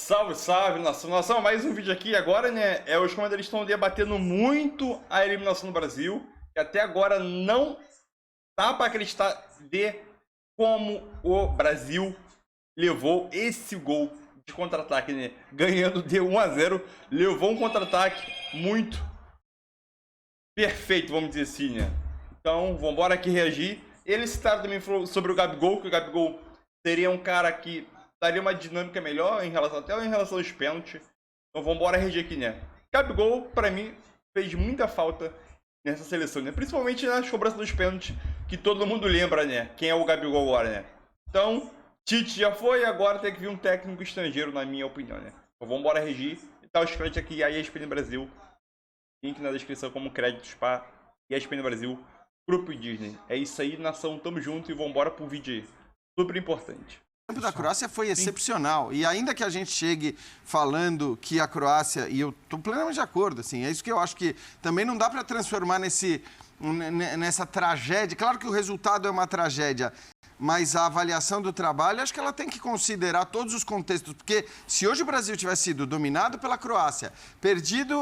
Salve, salve, nação. Nação, mais um vídeo aqui agora, né? Os comentaristas estão debatendo muito a eliminação do Brasil, que até agora não dá para acreditar de como o Brasil levou esse gol de contra-ataque, né? Ganhando de 1-0, levou um contra-ataque muito perfeito, vamos dizer assim, né? Então, vamos embora aqui reagir. Ele citaram também sobre o Gabigol, que o Gabigol seria um cara que daria uma dinâmica melhor em relação aos pênaltis. Então vamos embora reagir aqui, né? Gabigol, pra mim, fez muita falta nessa seleção, né? Principalmente nas cobranças dos pênaltis, que todo mundo lembra, né? Quem é o Gabigol agora, né? Então, Tite já foi, agora tem que vir um técnico estrangeiro, na minha opinião, né? Então vamos embora reagir. E tá o créditos aqui, a ESPN Brasil. Link na descrição como créditos para ESPN Brasil, Grupo Disney. É isso aí, nação, tamo junto e vamos embora pro vídeo aí. Super importante. O tempo da Croácia foi excepcional. E ainda que a gente chegue falando que a Croácia, e eu estou plenamente de acordo, assim, é isso que eu acho que também não dá para transformar nessa tragédia. Claro que o resultado é uma tragédia, mas a avaliação do trabalho, acho que ela tem que considerar todos os contextos. Porque se hoje o Brasil tivesse sido dominado pela Croácia, perdido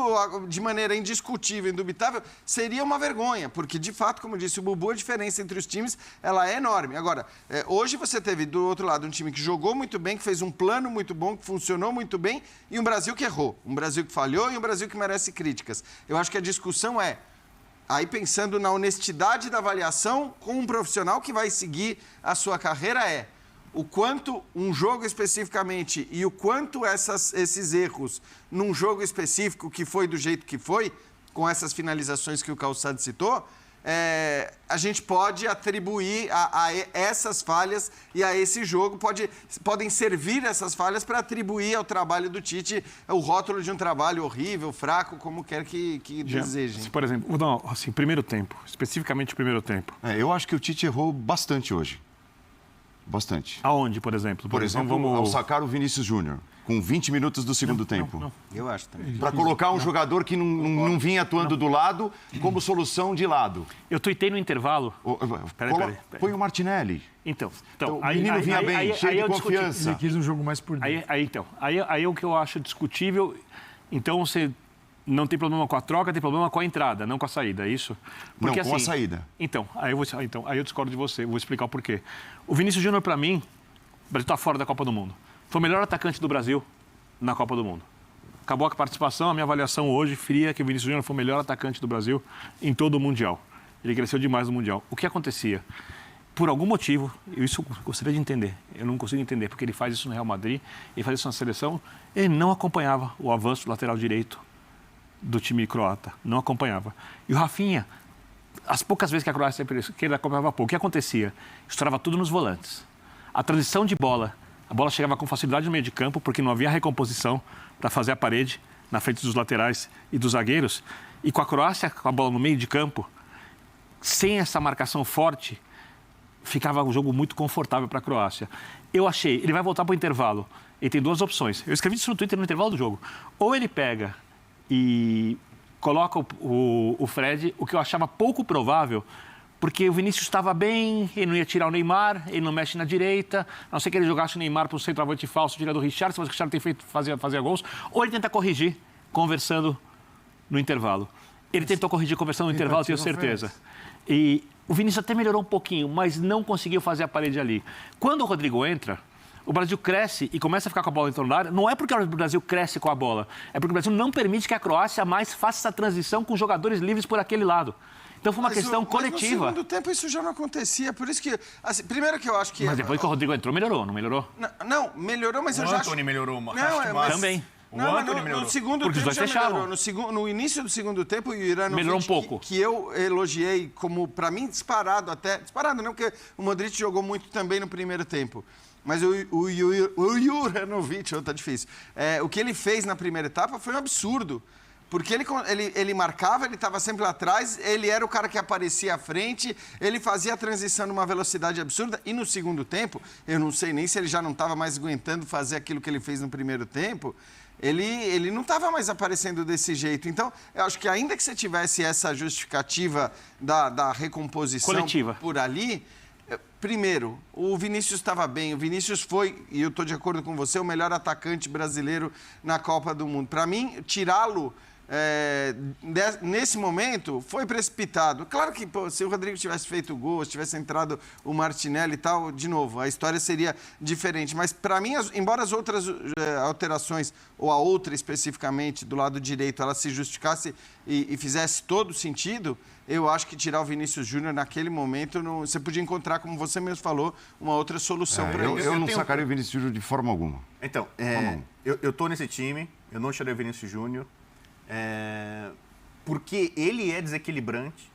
de maneira indiscutível, indubitável, seria uma vergonha. Porque, de fato, como disse o Bubu, a diferença entre os times ela é enorme. Agora, hoje você teve, do outro lado, um time que jogou muito bem, que fez um plano muito bom, que funcionou muito bem, e um Brasil que errou. Um Brasil que falhou e um Brasil que merece críticas. Eu acho que a discussão é... Aí pensando na honestidade da avaliação com um profissional que vai seguir a sua carreira o quanto um jogo especificamente e o quanto esses erros num jogo específico que foi do jeito que foi, com essas finalizações que o Calçado citou, a gente pode atribuir a essas falhas e a esse jogo, podem servir essas falhas para atribuir ao trabalho do Tite o rótulo de um trabalho horrível, fraco, como quer que desejem. Por exemplo, não, assim, primeiro tempo, especificamente o primeiro tempo. Eu acho que o Tite errou bastante hoje. Bastante. Aonde, por exemplo? Por exemplo, ao sacar o Vinícius Júnior, com 20 minutos do segundo tempo. Não. Eu acho também. Para colocar um jogador que não vinha atuando do lado como solução de lado. Eu tuitei no intervalo... Peraí. Põe o Martinelli. Então o menino vinha bem, cheio de confiança. Ele quis um jogo mais por dentro. Aí o que eu acho discutível... Então, você não tem problema com a troca, tem problema com a entrada, não com a saída, é isso? Porque, não, com a saída. Então, aí eu discordo de você, vou explicar o porquê. O Vinícius Júnior, para mim, o Brasil está fora da Copa do Mundo. Foi o melhor atacante do Brasil na Copa do Mundo. Acabou a participação, a minha avaliação hoje fria que o Vinícius Júnior foi o melhor atacante do Brasil em todo o Mundial. Ele cresceu demais no Mundial. O que acontecia? Por algum motivo, isso eu gostaria de entender, eu não consigo entender, porque ele faz isso no Real Madrid, ele faz isso na seleção, ele não acompanhava o avanço do lateral direito do time croata, não acompanhava. E o Rafinha, as poucas vezes que a Croácia acompanhava pouco, o que acontecia? Estourava tudo nos volantes. A transição de bola, a bola chegava com facilidade no meio de campo, porque não havia recomposição para fazer a parede na frente dos laterais e dos zagueiros. E com a Croácia, com a bola no meio de campo, sem essa marcação forte, ficava um jogo muito confortável para a Croácia. Eu achei, ele vai voltar para o intervalo. Ele tem duas opções. Eu escrevi isso no Twitter no intervalo do jogo. Ou ele pega e coloca o Fred, o que eu achava pouco provável, porque o Vinícius estava bem, ele não ia tirar o Neymar, ele não mexe na direita, a não ser que ele jogasse o Neymar para o centroavante falso, tirar do Richarlison, mas o Richarlison fazia gols, ou ele tenta corrigir, conversando no intervalo. Ele tentou corrigir conversando no intervalo, tenho certeza. E o Vinícius até melhorou um pouquinho, mas não conseguiu fazer a parede ali. Quando o Rodrigo entra, o Brasil cresce e começa a ficar com a bola em torno da área, não é porque o Brasil cresce com a bola, é porque o Brasil não permite que a Croácia mais faça essa transição com jogadores livres por aquele lado. Então foi uma questão coletiva. Mas no segundo tempo isso já não acontecia, por isso que... Assim, primeiro que eu acho que... Mas depois que o Rodrigo entrou, melhorou, não melhorou? Não, melhorou, mas eu já acho... O Antony melhorou, Também. O Antony melhorou. No segundo porque tempo os dois fechavam. No início do segundo tempo, o Iranovic, melhorou um pouco. Que eu elogiei como, para mim, disparado até... Disparado não, porque o Modric jogou muito também no primeiro tempo. Mas o Juranovic, tá difícil. O que ele fez na primeira etapa foi um absurdo. Porque ele marcava, ele estava sempre lá atrás, ele era o cara que aparecia à frente, ele fazia a transição numa velocidade absurda. E no segundo tempo, eu não sei nem se ele já não estava mais aguentando fazer aquilo que ele fez no primeiro tempo, ele não estava mais aparecendo desse jeito. Então, eu acho que ainda que você tivesse essa justificativa da recomposição coletiva por ali... Primeiro, o Vinícius estava bem. O Vinícius foi, e eu estou de acordo com você, o melhor atacante brasileiro na Copa do Mundo. Para mim, tirá-lo nesse momento foi precipitado. Claro que se o Rodrigo tivesse feito o gol, se tivesse entrado o Martinelli e tal, de novo, a história seria diferente. Mas para mim, embora as outras alterações, ou a outra especificamente do lado direito, ela se justificasse e fizesse todo sentido, eu acho que tirar o Vinícius Júnior naquele momento, você podia encontrar, como você mesmo falou, uma outra solução para isso. Eu não sacaria o Vinícius Júnior de forma alguma. Então, eu tô nesse time, eu não tirei o Vinícius Júnior, porque ele é desequilibrante.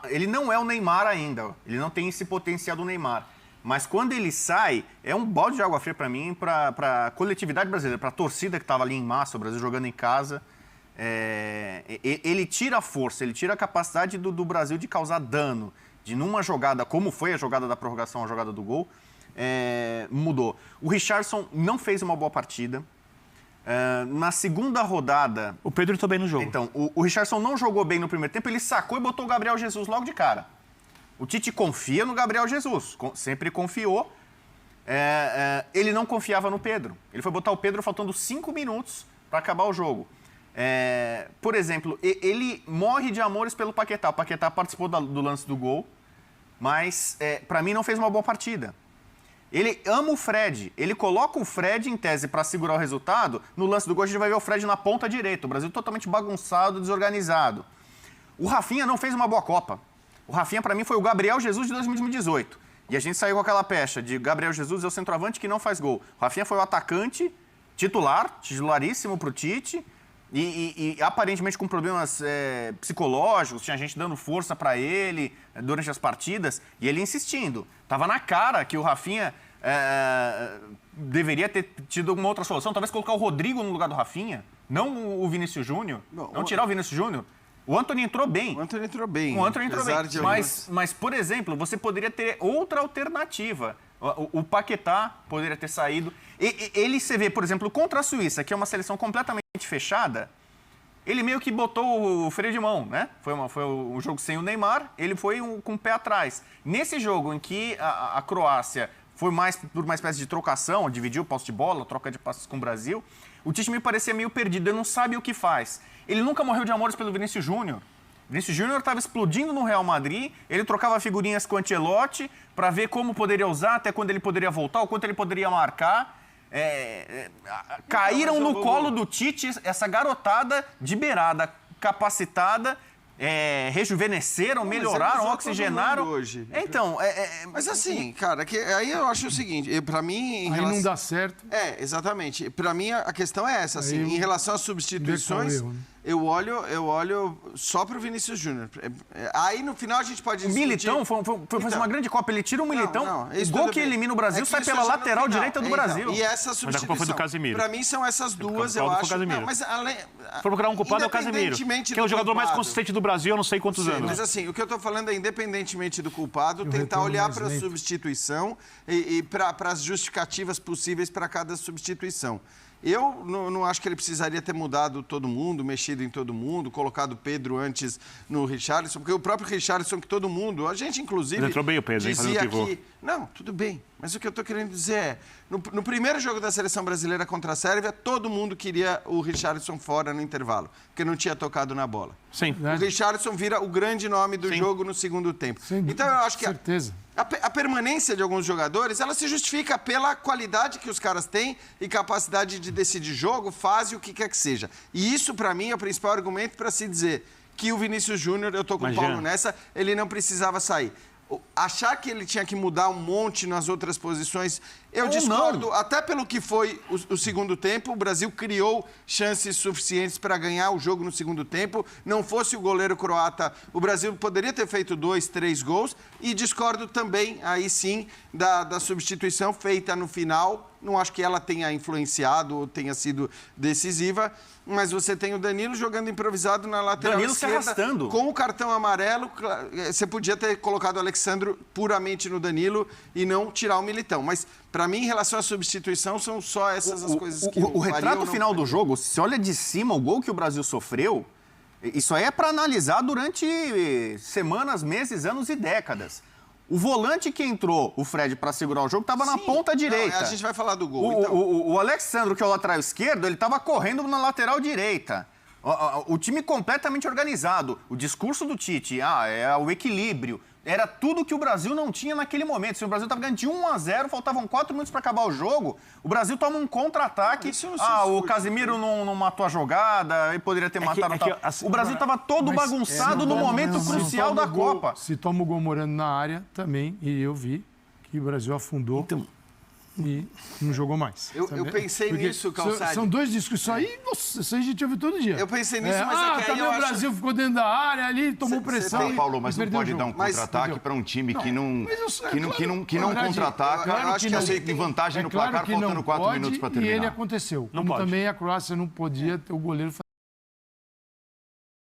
Ele não é o Neymar ainda, ele não tem esse potencial do Neymar. Mas quando ele sai, é um balde de água fria para mim, para a coletividade brasileira, para a torcida que estava ali em massa, o Brasil jogando em casa. Ele tira a força, ele tira a capacidade do Brasil de causar dano. De numa jogada, como foi a jogada da prorrogação, a jogada do gol, mudou. O Richarlison não fez uma boa partida. Na segunda rodada... O Pedro entrou bem no jogo. Então, o Richarlison não jogou bem no primeiro tempo, ele sacou e botou o Gabriel Jesus logo de cara. O Tite confia no Gabriel Jesus, sempre confiou. Ele não confiava no Pedro. Ele foi botar o Pedro faltando 5 minutos para acabar o jogo. Por exemplo, ele morre de amores pelo Paquetá. O Paquetá participou do lance do gol, mas para mim não fez uma boa partida. Ele ama o Fred. Ele coloca o Fred em tese para segurar o resultado. No lance do gol a gente vai ver o Fred na ponta direita. O Brasil totalmente bagunçado, desorganizado. O Rafinha não fez uma boa Copa. O Rafinha para mim foi o Gabriel Jesus de 2018. E a gente saiu com aquela pecha de Gabriel Jesus é o centroavante que não faz gol. O Rafinha foi o atacante titularíssimo para o Tite. E aparentemente com problemas psicológicos, tinha gente dando força para ele durante as partidas, e ele insistindo. Tava na cara que o Rafinha deveria ter tido alguma outra solução, talvez colocar o Rodrigo no lugar do Rafinha, não o Vinícius Júnior, não tirar o Vinícius Júnior. O Antony entrou bem. O Antony entrou bem. Mas, por exemplo, você poderia ter outra alternativa. O Paquetá poderia ter saído. Ele, você vê, por exemplo, contra a Suíça, que é uma seleção completamente fechada, ele meio que botou o freio de mão, né? Foi um jogo sem o Neymar, ele foi com o pé atrás. Nesse jogo em que a Croácia foi por uma espécie de trocação, dividiu o posse de bola, troca de passes com o Brasil, o Tite me parecia meio perdido, ele não sabe o que faz. Ele nunca morreu de amores pelo Vinícius Júnior. Vinícius Júnior estava explodindo no Real Madrid, ele trocava figurinhas com o Ancelotti para ver como poderia usar, até quando ele poderia voltar, o quanto ele poderia marcar. Caíram no colo do Tite essa garotada de beirada, capacitada, rejuvenesceram, melhoraram, oxigenaram. Hoje. Então, mas assim, cara, aí eu acho o seguinte, para mim... Aí não dá certo. Exatamente. Para mim a questão é essa, assim, em relação às substituições... Eu olho só pro Vinícius Júnior. Aí no final a gente pode discutir... O Militão foi fazer uma grande Copa. Ele tira o Militão. O gol que elimina o Brasil sai pela lateral direita do Brasil. E essa substituição... Mas a culpa foi do Casemiro. Pra mim são essas duas, eu acho. Não, mas além... Se for procurar um culpado é o Casemiro, que é o jogador mais consistente do Brasil há não sei quantos anos. Mas assim, o que eu tô falando é, independentemente do culpado, tentar olhar para a substituição e para as justificativas possíveis para cada substituição. Eu não acho que ele precisaria ter mudado todo mundo, mexido em todo mundo, colocado o Pedro antes no Richarlison, porque o próprio Richarlison, que todo mundo, a gente inclusive... Ele entrou bem o Pedro, dizia que... Não, tudo bem, mas o que eu estou querendo dizer é, no primeiro jogo da Seleção Brasileira contra a Sérvia, todo mundo queria o Richarlison fora no intervalo, porque não tinha tocado na bola. Sim. O Richarlison vira o grande nome do jogo no segundo tempo. Então eu acho que... certeza. A permanência de alguns jogadores, ela se justifica pela qualidade que os caras têm e capacidade de decidir jogo, fase, o que quer que seja. E isso, para mim, é o principal argumento para se dizer que o Vinícius Júnior, eu tô com o Paulo nessa, ele não precisava sair. Achar que ele tinha que mudar um monte nas outras posições, eu discordo, até pelo que foi o segundo tempo. O Brasil criou chances suficientes para ganhar o jogo no segundo tempo. Não fosse o goleiro croata, o Brasil poderia ter feito 2, 3 gols. E discordo também, aí sim, da substituição feita no final. Não acho que ela tenha influenciado ou tenha sido decisiva. Mas você tem o Danilo jogando improvisado na lateral esquerda. Se arrastando. Com o cartão amarelo, você podia ter colocado o Alexandro puramente no Danilo e não tirar o Militão. Mas, para mim, em relação à substituição, são só essas as coisas que o retrato final do jogo, se olha de cima o gol que o Brasil sofreu, isso aí é para analisar durante semanas, meses, anos e décadas. O volante que entrou, o Fred, para segurar o jogo, estava na ponta direita. Não, a gente vai falar do gol. Então. O Alexandro, que é o lateral esquerdo, ele estava correndo na lateral direita. O time completamente organizado. O discurso do Tite, é o equilíbrio. Era tudo que o Brasil não tinha naquele momento. Se o Brasil estava ganhando de 1-0, faltavam 4 minutos para acabar o jogo, o Brasil toma um contra-ataque. O Casemiro não matou a jogada, ele poderia ter matado. O Brasil estava todo bagunçado no momento crucial da Copa. Se toma o gol morando na área, também, e eu vi que o Brasil afundou. E não jogou mais. Eu pensei nisso, Calçade. São dois discos. Isso aí a gente ouve todo dia. Eu pensei nisso, mas também o Brasil ficou dentro da área ali, tomou pressão. Paulo, mas não pode dar um contra-ataque para um time que não contra-ataca. Eu acho que tem vantagem no placar, faltando 4 minutos para terminar. E ele aconteceu. Como também a Croácia não podia ter o goleiro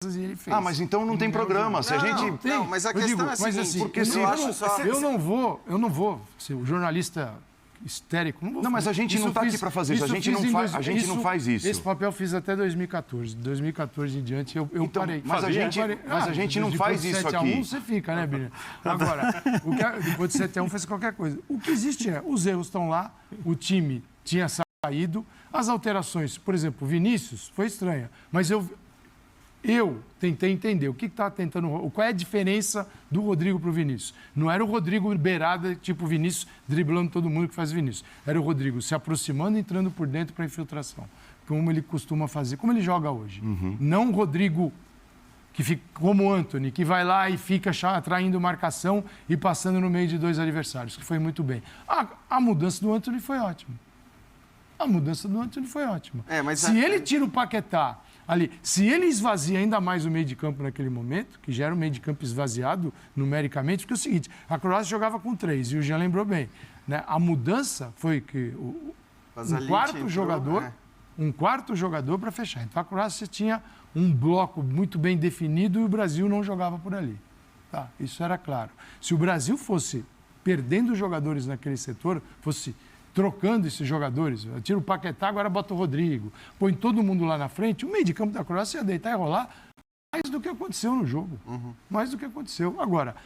e ele fez. Mas então não tem programa. Se a gente... Não, mas a questão é a seguinte, assim, porque se eu não vou ser o jornalista histérico. Não, mas a gente não está aqui para fazer isso. A gente não faz isso. Esse papel eu fiz até 2014. De 2014 em diante eu parei. Mas a gente não faz isso aqui. Depois de 7-1 você fica, né, Bira? Agora, depois de 7-1 faz qualquer coisa. O que existe os erros estão lá, o time tinha saído, as alterações, por exemplo, o Vinícius foi estranha, mas eu tentei entender qual é a diferença do Rodrigo para o Vinícius. Não era o Rodrigo beirada, tipo Vinícius, driblando todo mundo que faz Vinícius. Era o Rodrigo se aproximando e entrando por dentro para infiltração, como ele costuma fazer, como ele joga hoje. Não o Rodrigo que fica como o Antony, que vai lá e fica atraindo marcação e passando no meio de 2 adversários, que foi muito bem. A mudança do Antony foi ótima. Se ele tira o Paquetá ali, se ele esvazia ainda mais o meio de campo naquele momento, que já era um meio de campo esvaziado numericamente, porque é o seguinte, a Croácia jogava com 3, e o Jean lembrou bem, né? A mudança foi que um quarto jogador para fechar. Então a Croácia tinha um bloco muito bem definido e o Brasil não jogava por ali. Tá, isso era claro. Se o Brasil fosse perdendo jogadores naquele setor, fosse trocando esses jogadores, tira o Paquetá, agora bota o Rodrigo, põe todo mundo lá na frente, o meio de campo da Croácia ia deitar e rolar mais do que aconteceu no jogo. Mais do que aconteceu. Agora,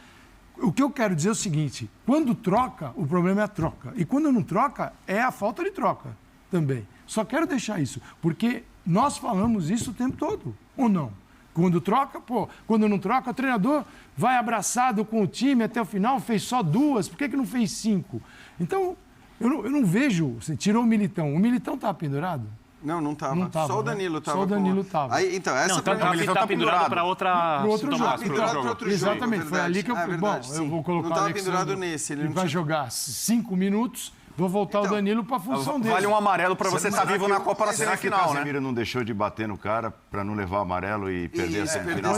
o que eu quero dizer é o seguinte, quando troca, o problema é a troca. E quando não troca, é a falta de troca também. Só quero deixar isso, porque nós falamos isso o tempo todo, ou não? Quando troca, quando não troca, o treinador vai abraçado com o time até o final, fez só 2, por que não fez 5? Então, eu não vejo, você tirou o Militão estava pendurado? Não estava. Só o Danilo estava. Só o Danilo estava. Então, essa ele está pendurado para outro jogo. Exatamente, foi ali que eu eu vou colocar não estava pendurado nesse. Ele vai jogar 5 minutos, vou voltar o Danilo para a função dele. Vale um amarelo para você estar vivo na Copa na semifinal, né? O Casemiro não deixou de bater no cara para não levar o amarelo e perder a semifinal?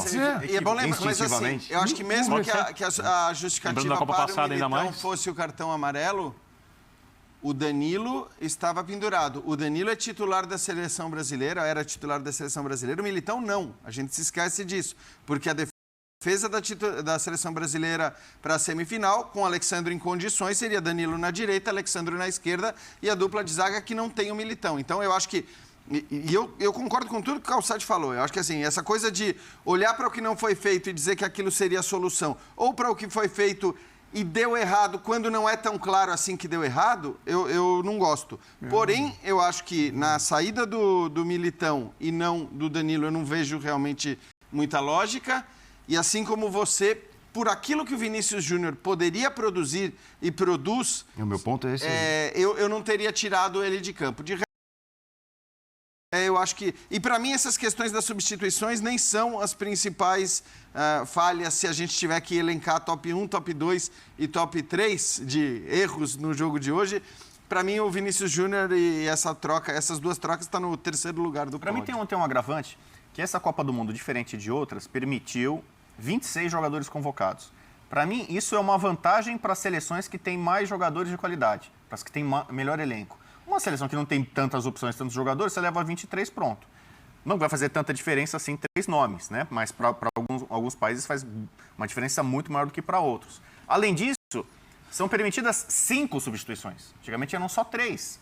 E é bom lembrar, mas assim, eu acho que mesmo que a justificativa para o Militão fosse o cartão amarelo, o Danilo estava pendurado. O Danilo é titular da seleção brasileira, era titular da seleção brasileira. O Militão não. A gente se esquece disso. Porque a defesa da seleção brasileira para a semifinal, com o Alexandre em condições, seria Danilo na direita, Alexandre na esquerda e a dupla de zaga que não tem o Militão. Então, eu acho que... E eu concordo com tudo que o Calçade falou. Eu acho que assim, essa coisa de olhar para o que não foi feito e dizer que aquilo seria a solução, ou para o que foi feito e deu errado, quando não é tão claro assim que deu errado, eu não gosto. Porém, eu acho que na saída do Militão e não do Danilo, eu não vejo realmente muita lógica. E assim como você, por aquilo que o Vinícius Júnior poderia produzir e produz... O meu ponto é esse. Eu não teria tirado ele de campo. Eu acho que... E para mim, essas questões das substituições nem são as principais falhas se a gente tiver que elencar top 1, top 2 e top 3 de erros no jogo de hoje. Para mim, o Vinícius Júnior e essas duas trocas estão no 3º lugar do pódio. Para mim tem um agravante, que essa Copa do Mundo, diferente de outras, permitiu 26 jogadores convocados. Para mim, isso é uma vantagem para as seleções que têm mais jogadores de qualidade, para as que têm melhor elenco. Uma seleção que não tem tantas opções, tantos jogadores, você leva 23, pronto. Não vai fazer tanta diferença assim 3 nomes, né? Mas para alguns países faz uma diferença muito maior do que para outros. Além disso, são permitidas 5 substituições. Antigamente eram só 3.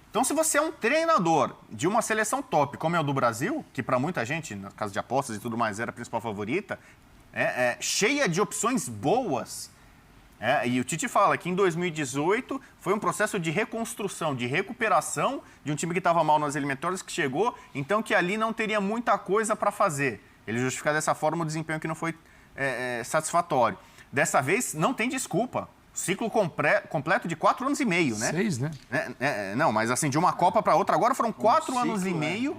Então, se você é um treinador de uma seleção top, como é o do Brasil, que para muita gente, na casa de apostas e tudo mais, era a principal favorita, cheia de opções boas, E o Tite fala que em 2018 foi um processo de reconstrução, de recuperação de um time que estava mal nas eliminatórias, que chegou, então que ali não teria muita coisa para fazer. Ele justifica dessa forma o desempenho que não foi satisfatório. Dessa vez, não tem desculpa. Ciclo completo de 4 anos e meio, né? 6, né? Não, mas assim, de uma Copa para outra, agora foram 4 anos e meio.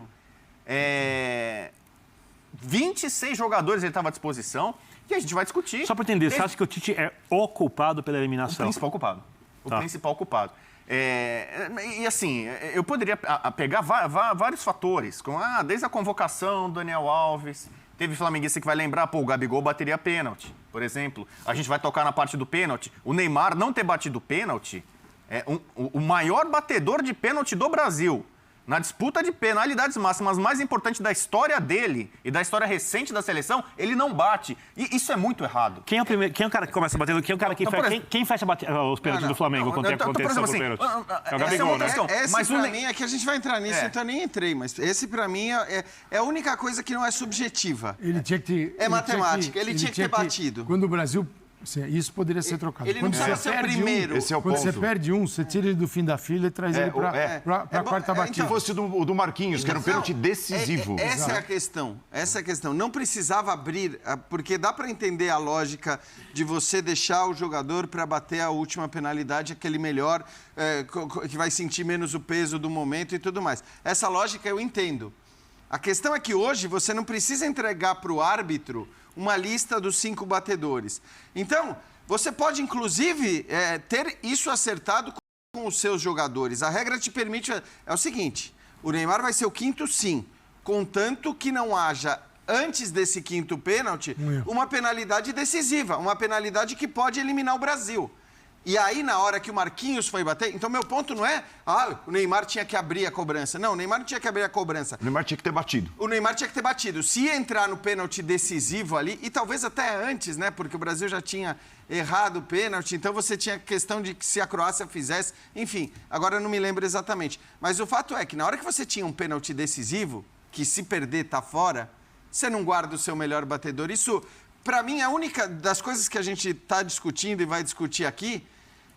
26 jogadores ele estava à disposição. E a gente vai discutir. Só para entender, você acha que o Tite é o culpado pela O eliminação? principal culpado. Tá. O principal culpado. E assim, eu poderia pegar vários fatores, como desde a convocação do Daniel Alves, teve flamenguista que vai lembrar, o Gabigol bateria pênalti, por exemplo. A gente vai tocar na parte do pênalti. O Neymar não ter batido pênalti é o maior batedor de pênalti do Brasil. Na disputa de penalidades máximas mais importante da história dele e da história recente da seleção, ele não bate. E isso é muito errado. Quem é o primeiro? Quem é o cara que começa batendo? Quem é o cara que quem fecha os pênaltis do Flamengo quando tem acontecido o pênalti? É o Gabigol, né? Esse pra mim é que a gente vai entrar nisso, então eu nem entrei, mas esse pra mim é a única coisa que não é subjetiva. Ele tinha que... É matemática, ele tinha que ter batido. Quando o Brasil... Isso poderia ser trocado. Ele não precisava ser o primeiro. Esse é o Quando ponto. você perde você tira ele do fim da fila e traz ele para a quarta batida. Se fosse o do Marquinhos, que era um pênalti decisivo. Essa é a questão. Essa é a questão. Não precisava abrir, porque dá para entender a lógica de você deixar o jogador para bater a última penalidade, aquele melhor, que vai sentir menos o peso do momento e tudo mais. Essa lógica eu entendo. A questão é que hoje você não precisa entregar para o árbitro uma lista dos 5 batedores. Então, você pode, inclusive, ter isso acertado com os seus jogadores. A regra te permite... É o seguinte, o Neymar vai ser o 5º, sim, contanto que não haja, antes desse 5º pênalti, uma penalidade decisiva, uma penalidade que pode eliminar o Brasil. E aí, na hora que o Marquinhos foi bater... Então, meu ponto não é... o Neymar tinha que abrir a cobrança. Não, o Neymar não tinha que abrir a cobrança. O Neymar tinha que ter batido. O Neymar tinha que ter batido. Se entrar no pênalti decisivo ali, e talvez até antes, né? Porque o Brasil já tinha errado o pênalti, então você tinha questão de que se a Croácia fizesse... Enfim, agora eu não me lembro exatamente. Mas o fato é que na hora que você tinha um pênalti decisivo, que se perder tá fora, você não guarda o seu melhor batedor. Isso, para mim, é a única das coisas que a gente está discutindo e vai discutir aqui.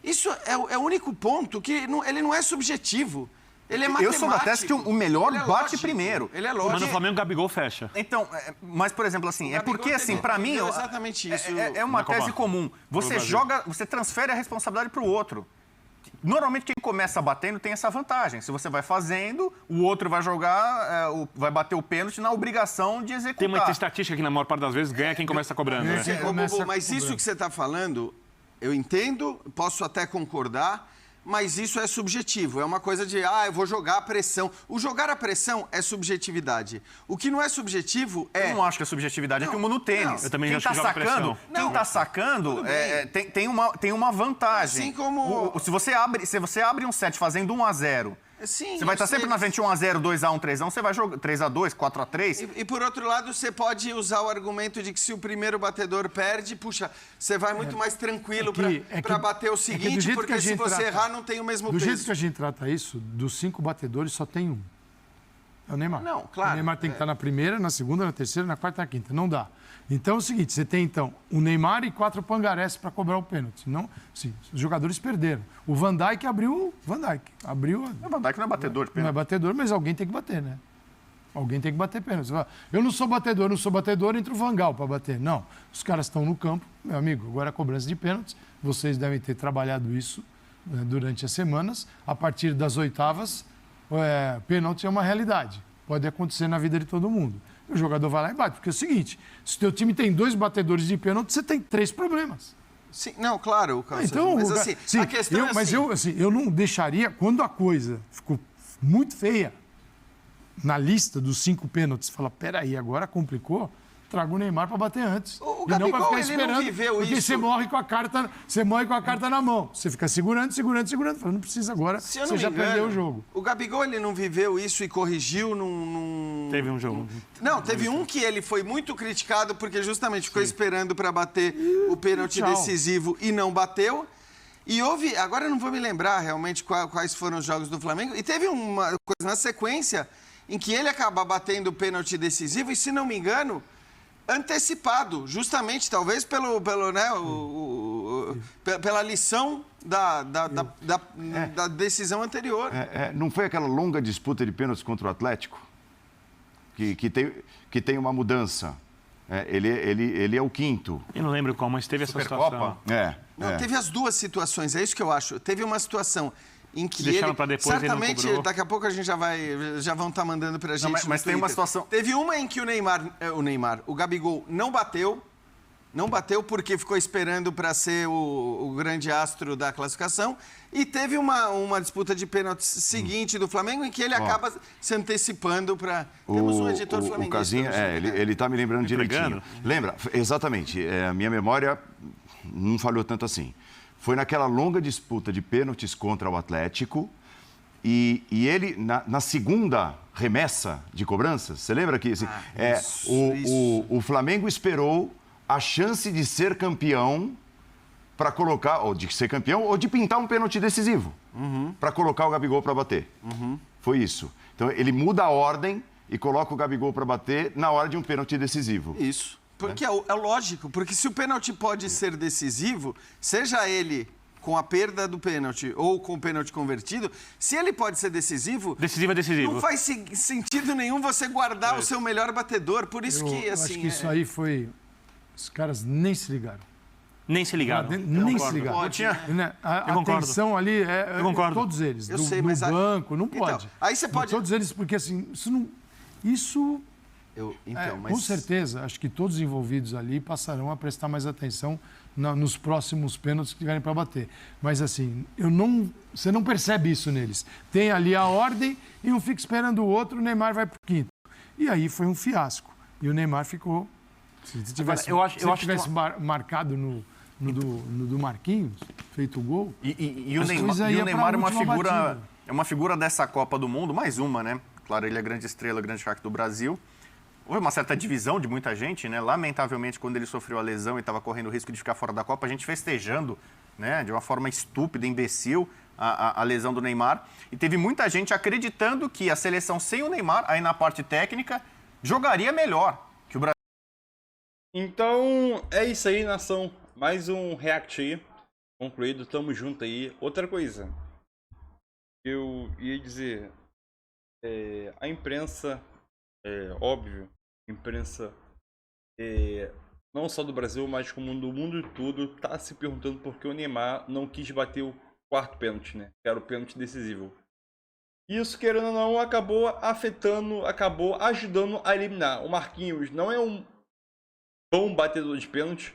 Isso é o único ponto que ele não é subjetivo. Ele é matemático. Eu sou da tese que o melhor bate lógico. primeiro. Ele é lógico. Mas no Flamengo o Gabigol fecha. Então, mas, por exemplo, assim, porque, assim, para mim... exatamente isso. É uma tese comum. Você transfere a responsabilidade para o outro. Normalmente, quem começa batendo tem essa vantagem. Se você vai fazendo, o outro vai jogar, vai bater o pênalti na obrigação de executar. Tem uma estatística que, na maior parte das vezes, ganha quem começa cobrando, né? Mas isso que você está falando, eu entendo, posso até concordar, mas isso é subjetivo. É uma coisa de, eu vou jogar a pressão. O jogar a pressão é subjetividade. O que não é subjetivo é... Eu não acho que é subjetividade, é como no tênis. Eu também quem acho que joga pressão. Quem está sacando tem uma vantagem. Assim como... Se você abre um set fazendo 1-0... Sim, você vai estar sempre na frente 1-0, 2-1, 3-1, você vai jogar 3-2, 4-3. E por outro lado, você pode usar o argumento de que se o primeiro batedor perde, puxa, você vai muito mais tranquilo para bater o seguinte, porque se você errar, não tem o mesmo peso. Do jeito que a gente trata isso, dos 5 batedores só tem um. É o Neymar. Não, claro. O Neymar tem que estar na primeira, na segunda, na terceira, na quarta e na quinta. Não dá. Então é o seguinte, você tem então o Neymar e 4 pangarés para cobrar o pênalti. Senão, sim, os jogadores perderam. O Van Dijk abriu... O Van Dijk não é batedor de pênalti. Não é batedor, mas alguém tem que bater, né? Alguém tem que bater pênalti. Eu não sou batedor, entre o Van Gaal para bater. Não, os caras estão no campo. Meu amigo, agora a cobrança de pênaltis. Vocês devem ter trabalhado isso durante as semanas. A partir das oitavas, pênalti é uma realidade. Pode acontecer na vida de todo mundo. O jogador vai lá e bate. Porque é o seguinte, se o teu time tem 2 batedores de pênalti, você tem 3 problemas. Sim, não, claro, Carlos. Então, mas assim, a questão é assim... eu não deixaria, quando a coisa ficou muito feia, na lista dos 5 pênaltis, fala, peraí, agora complicou, traga o Neymar para bater antes. O e não para Gabigol, ficar ele esperando, não viveu porque isso. você morre com a carta na mão. Você fica segurando, fala, não precisa agora, Se eu não você me já engano, perdeu o jogo. O Gabigol, ele não viveu isso e corrigiu num... Teve um jogo. Não, teve um que ele foi muito criticado porque justamente ficou esperando para bater o pênalti tchau. decisivo e não bateu. E houve, agora eu não vou me lembrar realmente quais foram os jogos do Flamengo, e teve uma coisa na sequência em que ele acaba batendo o pênalti decisivo e, se não me engano, antecipado, justamente, talvez pelo né, pela lição da decisão anterior. Não foi aquela longa disputa de pênaltis contra o Atlético? Que tem uma mudança. Ele é o quinto. Eu não lembro qual, mas teve essa situação. Não, teve as duas situações, é isso que eu acho. Teve uma situação em que Deixaram ele... pra depois, certamente, ele não cobrou. daqui a pouco a gente já vão estar mandando pra gente. Mas tem uma situação... Teve uma em que o Gabigol não bateu porque ficou esperando para ser o grande astro da classificação. E teve uma disputa de pênaltis seguinte do Flamengo em que ele acaba se antecipando para... Temos um editor flamenguista. O Casinha, ele está me lembrando direitinho. Lembra? Exatamente. A minha memória não falhou tanto assim. Foi naquela longa disputa de pênaltis contra o Atlético e ele, na segunda remessa de cobranças, você lembra que assim, o Flamengo esperou a chance de ser campeão para colocar, ou de ser campeão, ou de pintar um pênalti decisivo, para colocar o Gabigol para bater. Foi isso. Então, ele muda a ordem e coloca o Gabigol para bater na hora de um pênalti decisivo. Isso. Porque é lógico, porque se o pênalti pode ser decisivo, seja ele com a perda do pênalti ou com o pênalti convertido, se ele pode ser decisivo... Decisivo é decisivo. Não faz sentido nenhum você guardar o seu melhor batedor. Por isso Eu assim... acho que isso aí foi... Os caras nem se ligaram. Nem se ligaram. Nem se ligaram. Pode, A Eu concordo. atenção ali Eu concordo. todos eles. Eu do sei, mas banco, não pode. Então, aí você pode... Todos eles, porque assim, isso não... Isso... Com certeza, acho que todos os envolvidos ali passarão a prestar mais atenção nos próximos pênaltis que tiverem para bater. Mas assim, você não percebe isso neles. Tem ali a ordem e um fica esperando o outro, o Neymar vai para o quinto. E aí foi um fiasco. E o Neymar ficou... Se tivesse, marcado no do Marquinhos, feito o gol... E o Neymar é uma figura dessa Copa do Mundo, mais uma, né? Claro, ele é grande estrela, grande craque do Brasil. Houve uma certa divisão de muita gente, né? Lamentavelmente, quando ele sofreu a lesão e estava correndo o risco de ficar fora da Copa, a gente festejando, né? De uma forma estúpida, imbecil, a lesão do Neymar. E teve muita gente acreditando que a seleção sem o Neymar, aí na parte técnica, jogaria melhor que o Brasil. Então, é isso aí, nação. Mais um React aí. Concluído, tamo junto aí. Outra coisa. Eu ia dizer... a imprensa, óbvio, imprensa não só do Brasil, mas como do mundo todo, tá se perguntando por que o Neymar não quis bater o quarto pênalti, né? Que era o pênalti decisivo. Isso, querendo ou não, acabou ajudando a eliminar. O Marquinhos não é um bom batedor de pênalti.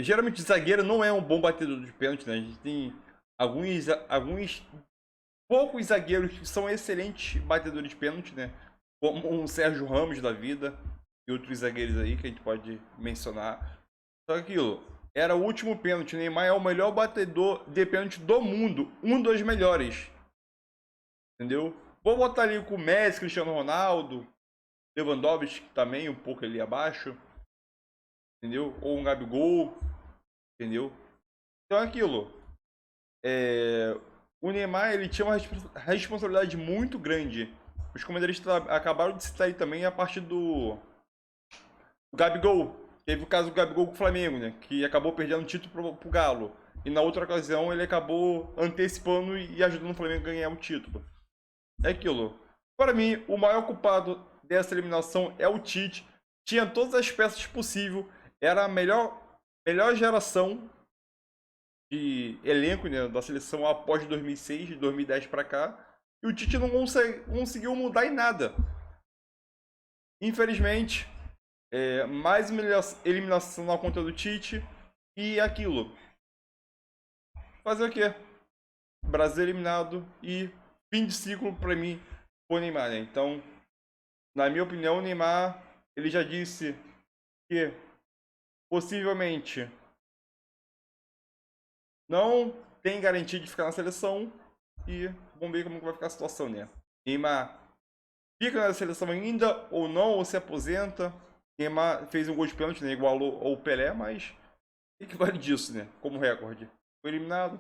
Geralmente o zagueiro não é um bom batedor de pênalti, né? A gente tem alguns poucos zagueiros que são excelentes batedores de pênalti, né? Como o Sérgio Ramos da vida e outros zagueiros aí que a gente pode mencionar. Só que aquilo, era o último pênalti. O Neymar é o melhor batedor de pênalti do mundo. Um dos melhores. Entendeu? Vou botar ali com o Messi, Cristiano Ronaldo, Lewandowski também, um pouco ali abaixo. Entendeu? Ou um Gabigol. Entendeu? Então é aquilo. O Neymar, ele tinha uma responsabilidade muito grande. Os comentaristas acabaram de citar aí também a parte do Gabigol. Teve o caso do Gabigol com o Flamengo, né? Que acabou perdendo o título pro Galo. E na outra ocasião ele acabou antecipando e ajudando o Flamengo a ganhar o título. É aquilo. Para mim, o maior culpado dessa eliminação é o Tite. Tinha todas as peças possíveis. Era a melhor geração de elenco, né, da seleção após 2006, de 2010 para cá. E o Tite não conseguiu mudar em nada. Infelizmente, mais uma eliminação na conta do Tite. E aquilo. Fazer o quê? Brasil eliminado e fim de ciclo para mim foi o Neymar, né? Então, na minha opinião, o Neymar, ele já disse que possivelmente não tem garantia de ficar na seleção e vamos ver como vai ficar a situação, né? Neymar fica na seleção ainda ou não, ou se aposenta. Neymar fez um gol de pênalti, né? Igualou ao Pelé, mas o que vale disso, né? Como recorde. Foi eliminado.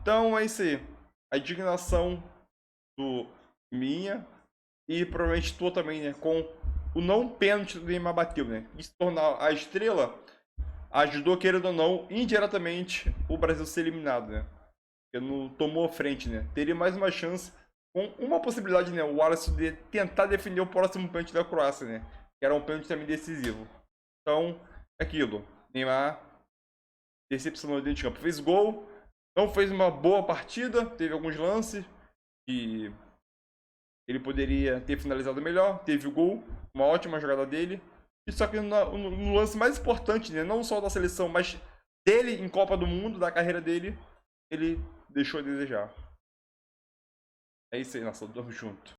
Então é isso aí. A indignação minha e provavelmente tua também, né? Com o não pênalti do Neymar bateu, né? E se tornar a estrela, ajudou, querendo ou não, indiretamente, o Brasil ser eliminado, né? Porque não tomou a frente, né? Teria mais uma chance, com uma possibilidade, né? O Wallace de tentar defender o próximo pênalti da Croácia, né? Que era um pênalti também decisivo. Então, aquilo. Neymar decepcionou dentro de campo. Fez gol, não fez uma boa partida, teve alguns lances que ele poderia ter finalizado melhor. Teve o gol, uma ótima jogada dele. E só que no lance mais importante, né? Não só da seleção, mas dele em Copa do Mundo, da carreira dele, ele deixou a desejar. É isso aí, nossa, tamo junto.